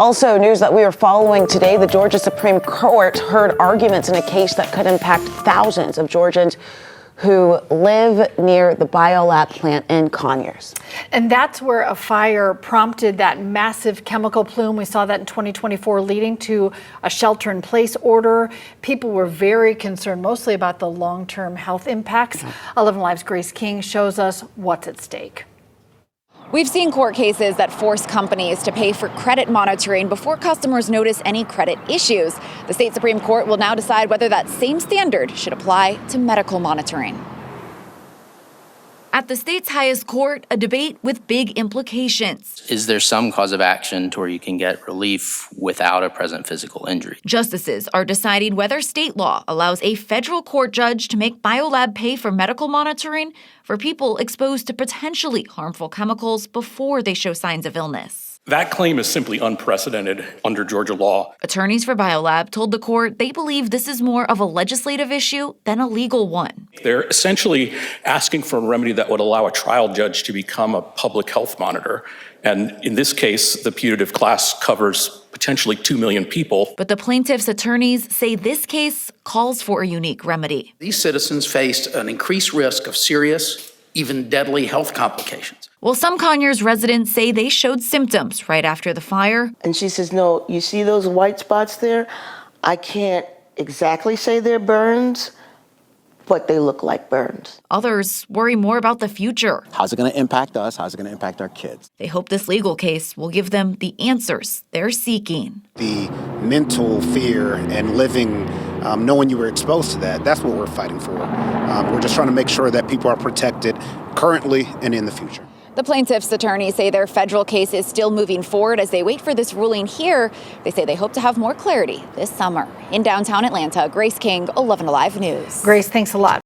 Also, news that we are following today, the Georgia Supreme Court heard arguments in a case that could impact thousands of Georgians who live near the BioLab plant in Conyers. And that's where a fire prompted that massive chemical plume. We saw that in 2024, leading to a shelter-in-place order. People were very concerned, mostly about the long-term health impacts. 11 Live's Grace King shows us what's at stake. We've seen court cases that force companies to pay for credit monitoring before customers notice any credit issues. The state Supreme Court will now decide whether that same standard should apply to medical monitoring. At the state's highest court, a debate with big implications. Is there some cause of action to where you can get relief without a present physical injury? Justices are deciding whether state law allows a federal court judge to make BioLab pay for medical monitoring for people exposed to potentially harmful chemicals before they show signs of illness. That claim is simply unprecedented under Georgia law. Attorneys for BioLab told the court they believe this is more of a legislative issue than a legal one. They're essentially asking for a remedy that would allow a trial judge to become a public health monitor. And in this case, the putative class covers potentially 2 million people. But the plaintiff's attorneys say this case calls for a unique remedy. These citizens faced an increased risk of serious, even deadly health complications. Well, some Conyers residents say they showed symptoms right after the fire. And she says, no, you see those white spots there? I can't exactly say they're burns, but they look like burns. Others worry more about the future. How's it going to impact us? How's it going to impact our kids? They hope this legal case will give them the answers they're seeking. The mental fear and living, knowing you were exposed to that, that's what we're fighting for. We're just trying to make sure that people are protected currently and in the future. The plaintiff's attorneys say their federal case is still moving forward as they wait for this ruling here. They say they hope to have more clarity this summer. In downtown Atlanta, Grace King, 11 Alive News. Grace, thanks a lot.